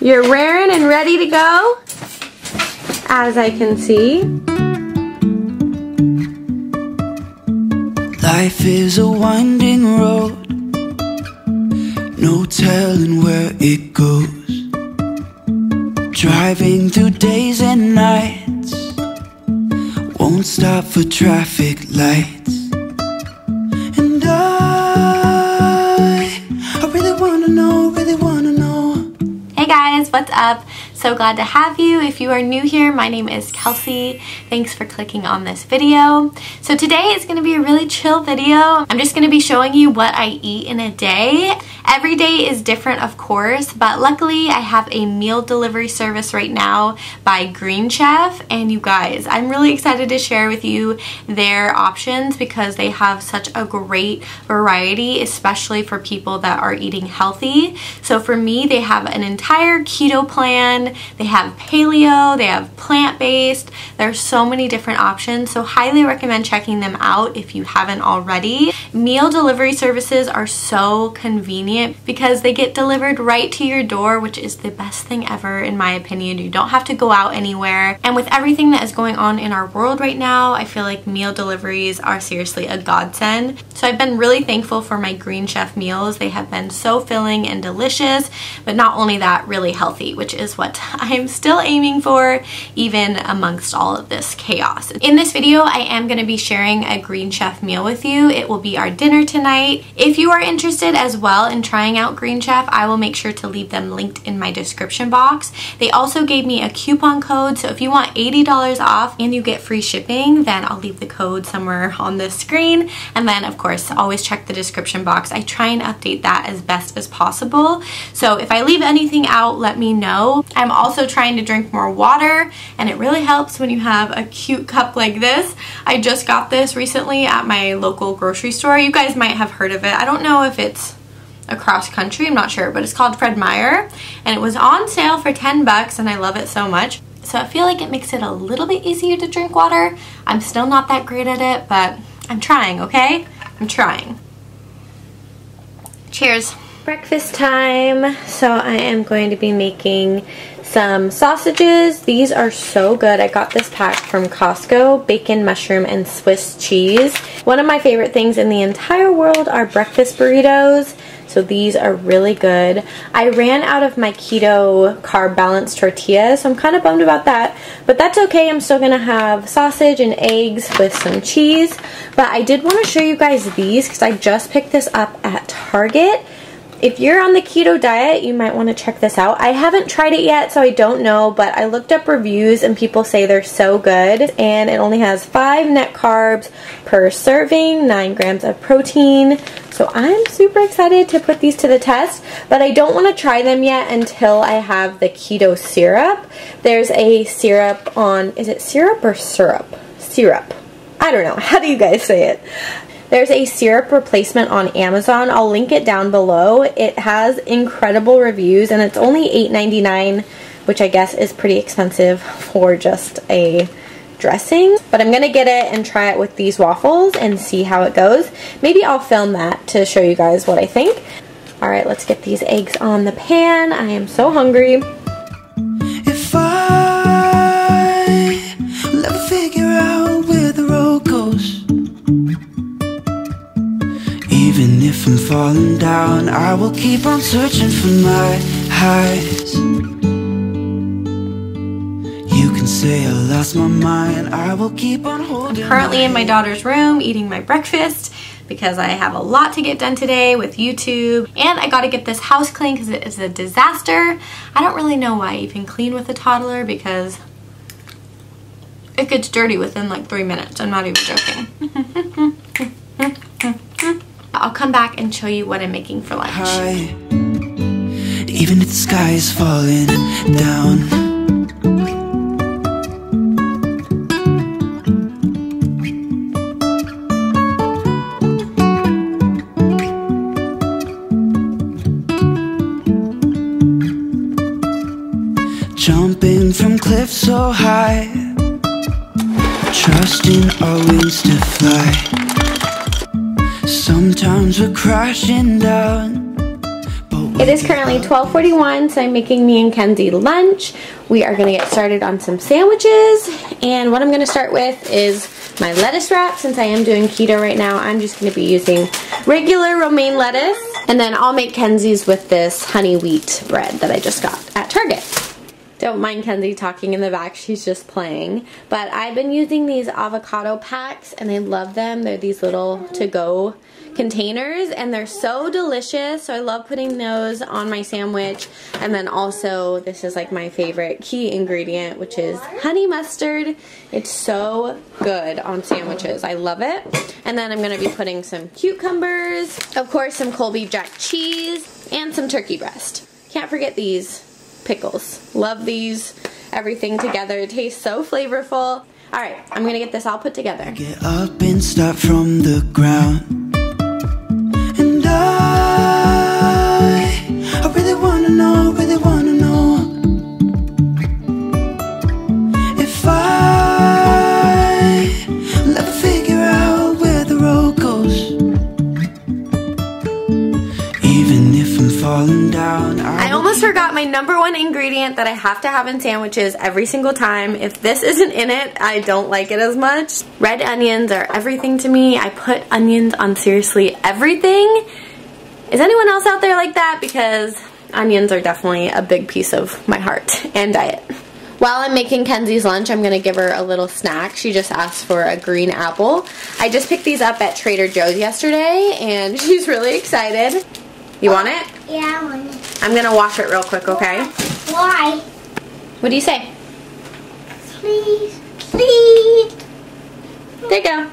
You're raring and ready to go, as I can see. Life is a winding road, no telling where it goes. Driving through days and nights, won't stop for traffic lights. And I really wanna know, really wanna know. Hey guys, what's up? So glad to have you. If you are new here, my name is Kelsey. Thanks for clicking on this video. So today is going to be a really chill video. I'm just going to be showing you what I eat in a day. Every day is different, of course, but luckily I have a meal delivery service right now by Green Chef, and you guys, I'm really excited to share with you their options because they have such a great variety, especially for people that are eating healthy. So for me, they have an entire keto plan. They have paleo, they have plant-based. There's so many different options, so highly recommend checking them out if you haven't already. Meal delivery services are so convenient because they get delivered right to your door, which is the best thing ever in my opinion. You don't have to go out anywhere. And with everything that is going on in our world right now, I feel like meal deliveries are seriously a godsend. So I've been really thankful for my Green Chef meals. They have been so filling and delicious, but not only that, really healthy, which is what I'm still aiming for even amongst all of this chaos. In this video, I am going to be sharing a Green Chef meal with you. It will be our dinner tonight. If you are interested as well in trying out Green Chef, I will make sure to leave them linked in my description box. They also gave me a coupon code, so if you want $80 off and you get free shipping, then I'll leave the code somewhere on the screen. And then of course, always check the description box. I try and update that as best as possible. So if I leave anything out, let me know. I'm also trying to drink more water, and it really helps when you have a cute cup like this. I just got this recently at my local grocery store. You guys might have heard of it. I don't know if it's across country, I'm not sure, but it's called Fred Meyer, and it was on sale for 10 bucks, and I love it so much. So I feel like it makes it a little bit easier to drink water. I'm still not that great at it, but I'm trying, okay? I'm trying. Cheers. Breakfast time. So I am going to be making some sausages. These are so good. I got this pack from Costco. Bacon, mushroom, and Swiss cheese. One of my favorite things in the entire world are breakfast burritos. So these are really good. I ran out of my keto carb balanced tortillas, so I'm kind of bummed about that. But that's okay. I'm still going to have sausage and eggs with some cheese. But I did want to show you guys these because I just picked this up at Target. If you're on the keto diet, you might want to check this out. I haven't tried it yet, so I don't know, but I looked up reviews and people say they're so good. And it only has 5 net carbs per serving, 9 grams of protein. So I'm super excited to put these to the test, but I don't want to try them yet until I have the keto syrup. There's a syrup on, is it syrup or syrup? Syrup. I don't know. How do you guys say it? There's a syrup replacement on Amazon. I'll link it down below. It has incredible reviews and it's only $8.99, which I guess is pretty expensive for just a dressing. But I'm going to get it and try it with these waffles and see how it goes. Maybe I'll film that to show you guys what I think. Alright, let's get these eggs on the pan. I am so hungry. If I will ever figure out where the road goes, even if I'm falling down, I will keep on searching for my highs. You can say I lost my mind, I will keep on holding. I'm currently in my daughter's room eating my breakfast because I have a lot to get done today with YouTube, and I gotta get this house clean because it is a disaster. I don't really know why I even clean with a toddler because it gets dirty within like 3 minutes. I'm not even joking. I'll come back and show you what I'm making for lunch. High, even if the sky is falling down. Jumping from cliffs so high, trusting our wings to fly. Sometimes we're crashing down, but It is currently 12:41, so I'm making me and Kenzie lunch. We are going to get started on some sandwiches, and what I'm going to start with is my lettuce wrap. Since I am doing keto right now, I'm just going to be using regular romaine lettuce, and then I'll make Kenzie's with this honey wheat bread that I just got at Target. Don't mind Kenzie talking in the back, she's just playing. But I've been using these avocado packs, and I love them. They're these little to-go containers, and they're so delicious. So I love putting those on my sandwich. And then also, this is like my favorite key ingredient, which is honey mustard. It's so good on sandwiches. I love it. And then I'm going to be putting some cucumbers, of course some Colby Jack cheese, and some turkey breast. Can't forget these pickles. Love these. Everything together. It tastes so flavorful. Alright, I'm going to get this all put together. Get up and start from the ground. I really wanna know if I'll ever figure out where the road goes. Even if I'm falling down, I almost forgot my #1 ingredient that I have to have in sandwiches every single time. If this isn't in it, I don't like it as much. Red onions are everything to me. I put onions on seriously everything. Is anyone else out there like that? Because onions are definitely a big piece of my heart and diet. While I'm making Kenzie's lunch, I'm going to give her a little snack. She just asked for a green apple. I just picked these up at Trader Joe's yesterday, and she's really excited. You want it? Yeah, I want it. I'm going to wash it real quick, okay? Why? What do you say? Please, please. There you go.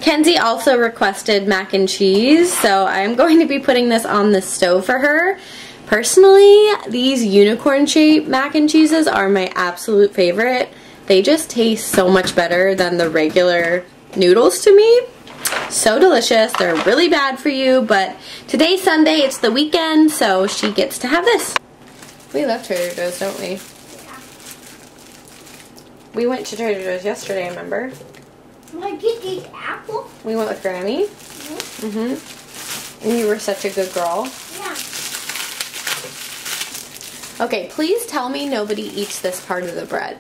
Kenzie also requested mac and cheese, so I'm going to be putting this on the stove for her. Personally, these unicorn shaped mac and cheeses are my absolute favorite. They just taste so much better than the regular noodles to me. So delicious. They're really bad for you, but today's Sunday, it's the weekend, so she gets to have this. We love Trader Joe's, don't we? Yeah. We went to Trader Joe's yesterday, remember? Want to get these apples? We went with Granny. And you were such a good girl. Yeah. Okay, please tell me nobody eats this part of the bread,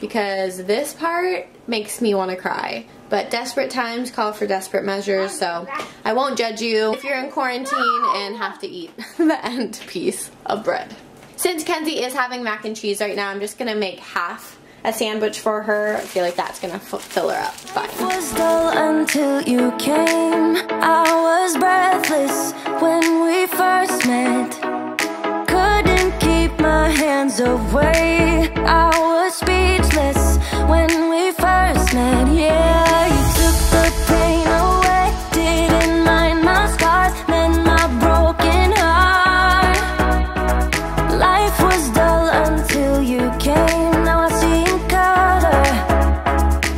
because this part makes me want to cry. But desperate times call for desperate measures, so I won't judge you if you're in quarantine and have to eat the end piece of bread. Since Kenzie is having mac and cheese right now, I'm just going to make half a sandwich for her. I feel like that's gonna fill her up fine. It was dull until you came. I was breathless when we first met. Couldn't keep my hands away. I was speechless when we first met. Yeah, you took the pain away. Didn't mind my scars, then my broken heart. Life was dull until you came. Now I see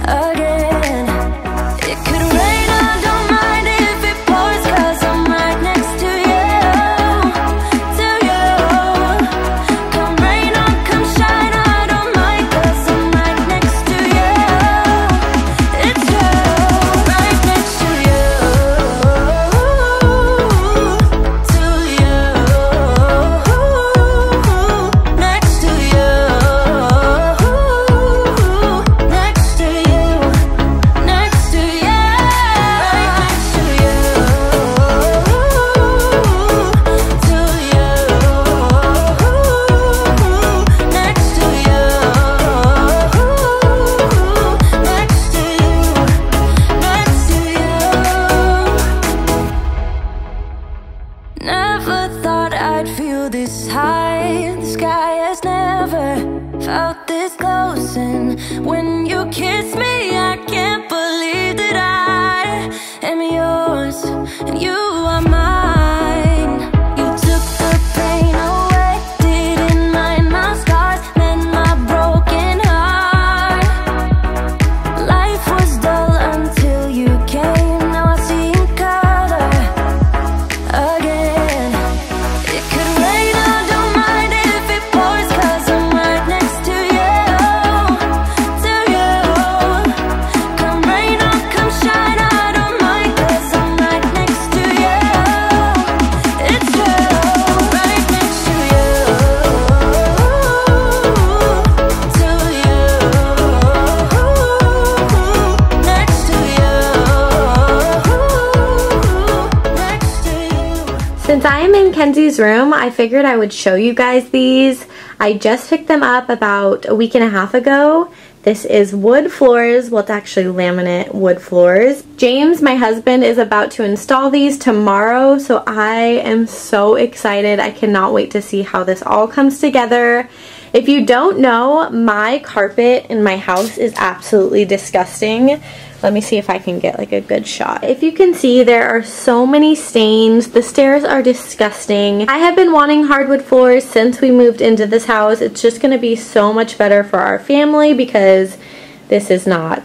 again. It could rain, I don't mind if it pours, 'cause I'm right next to you. Come rain or come shine, I don't mind, 'cause I'm right next to you. It's you, right next to you. To you. Next to you. Never thought I'd feel this high. The sky has never felt this close, and when you kiss me, I can't believe that I am yours and you are mine. You took the pain away, didn't mind my scars, then my broken heart. Life was dull until you came. Now I see in color again. It could rain, I don't mind if it pours, 'cause I'm right next to you. Come rain or come Kenzie's room, I figured I would show you guys these. I just picked them up about a week and a half ago. This is wood floors. Well, it's actually laminate wood floors. James, my husband, is about to install these tomorrow, so I am so excited. I cannot wait to see how this all comes together. If you don't know, my carpet in my house is absolutely disgusting. Let me see if I can get like a good shot. If you can see, there are so many stains. The stairs are disgusting. I have been wanting hardwood floors since we moved into this house. It's just going to be so much better for our family because this is not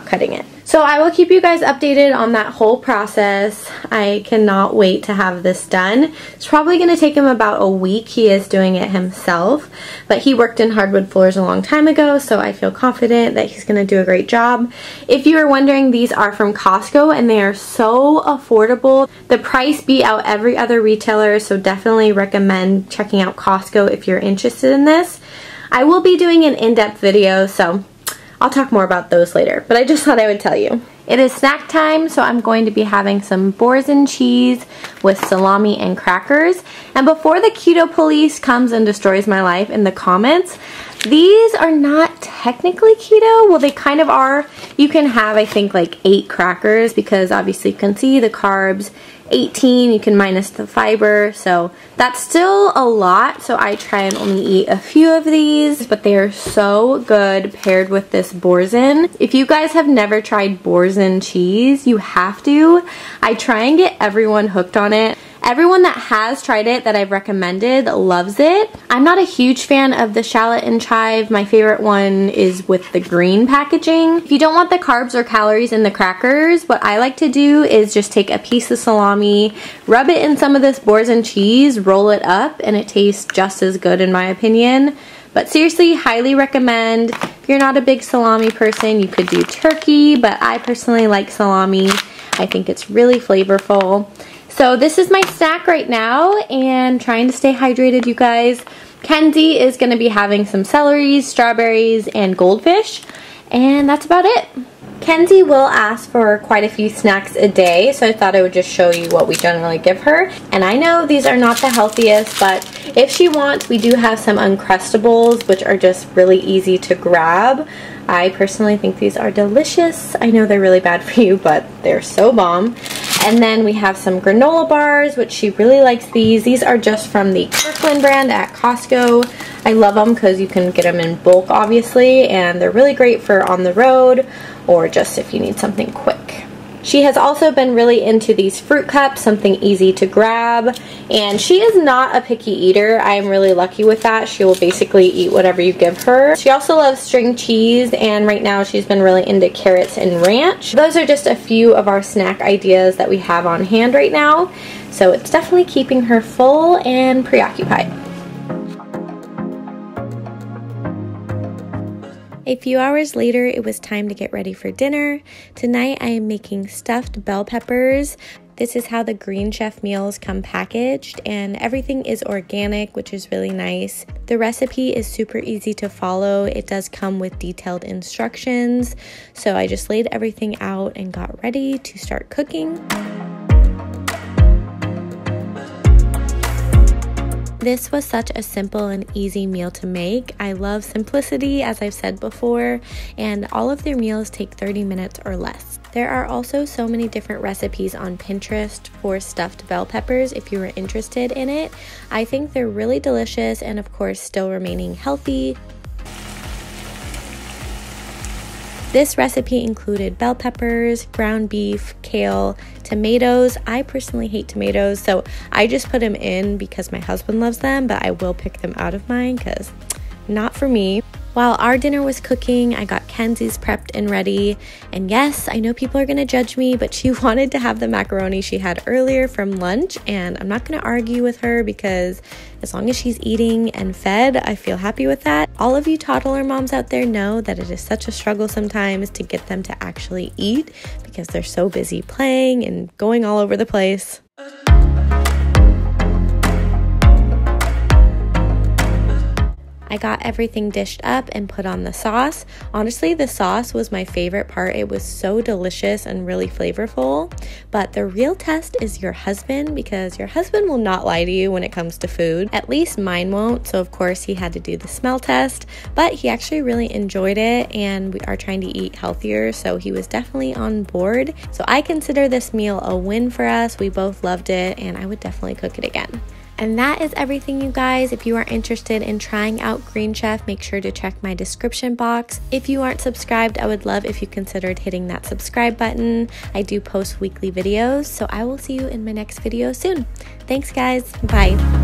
cutting it. So I will keep you guys updated on that whole process. I cannot wait to have this done. It's probably going to take him about a week. He is doing it himself, but he worked in hardwood floors a long time ago, so I feel confident that he's going to do a great job. If you are wondering, these are from Costco and they are so affordable. The price beat out every other retailer, so definitely recommend checking out Costco if you're interested in this. I will be doing an in-depth video, so I'll talk more about those later, but I just thought I would tell you. It is snack time, so I'm going to be having some boursin cheese with salami and crackers. And before the keto police comes and destroys my life in the comments, these are not technically keto. Well, they kind of are. You can have, I think, like 8 crackers because obviously you can see the carbs. 18, you can minus the fiber, so that's still a lot, so I try and only eat a few of these, but they are so good paired with this boursin. If you guys have never tried boursin cheese, you have to. I try and get everyone hooked on it. Everyone that has tried it that I've recommended loves it. I'm not a huge fan of the shallot and chive. My favorite one is with the green packaging. If you don't want the carbs or calories in the crackers, what I like to do is just take a piece of salami, rub it in some of this boursin cheese, roll it up, and it tastes just as good in my opinion. But seriously, highly recommend. If you're not a big salami person, you could do turkey, but I personally like salami. I think it's really flavorful. So this is my snack right now and trying to stay hydrated, you guys. Kenzie is going to be having some celery, strawberries, and goldfish, and that's about it. Kenzie will ask for quite a few snacks a day, so I thought I would just show you what we generally give her. And I know these are not the healthiest, but if she wants, we do have some Uncrustables, which are just really easy to grab. I personally think these are delicious. I know they're really bad for you, but they're so bomb. And then we have some granola bars, which she really likes these. These are just from the Kirkland brand at Costco. I love them because you can get them in bulk, obviously, and they're really great for on the road or just if you need something quick. She has also been really into these fruit cups, something easy to grab, and she is not a picky eater. I am really lucky with that. She will basically eat whatever you give her. She also loves string cheese, and right now she's been really into carrots and ranch. Those are just a few of our snack ideas that we have on hand right now, so it's definitely keeping her full and preoccupied. A few hours later, it was time to get ready for dinner. Tonight, I am making stuffed bell peppers. This is how the Green Chef meals come packaged, and everything is organic, which is really nice. The recipe is super easy to follow. It does come with detailed instructions, so I just laid everything out and got ready to start cooking. This was such a simple and easy meal to make. I love simplicity, as I've said before, and all of their meals take 30 minutes or less. There are also so many different recipes on Pinterest for stuffed bell peppers if you are interested in it. I think they're really delicious and of course still remaining healthy. This recipe included bell peppers, ground beef, kale, tomatoes. I personally hate tomatoes, so I just put them in because my husband loves them, but I will pick them out of mine because not for me. While our dinner was cooking, I got Kenzie's prepped and ready. And yes, I know people are going to judge me, but she wanted to have the macaroni she had earlier from lunch, and I'm not going to argue with her because as long as she's eating and fed, I feel happy with that. All of you toddler moms out there know that it is such a struggle sometimes to get them to actually eat because they're so busy playing and going all over the place. I got everything dished up and put on the sauce. Honestly, the sauce was my favorite part. It was so delicious and really flavorful. But the real test is your husband, because your husband will not lie to you when it comes to food. At least mine won't. So of course he had to do the smell test, but he actually really enjoyed it, and we are trying to eat healthier, so he was definitely on board. So I consider this meal a win for us. We both loved it, and I would definitely cook it again. And that is everything, you guys. If you are interested in trying out Green Chef, make sure to check my description box. If you aren't subscribed, I would love if you considered hitting that subscribe button. I do post weekly videos, so I will see you in my next video soon. Thanks, guys. Bye.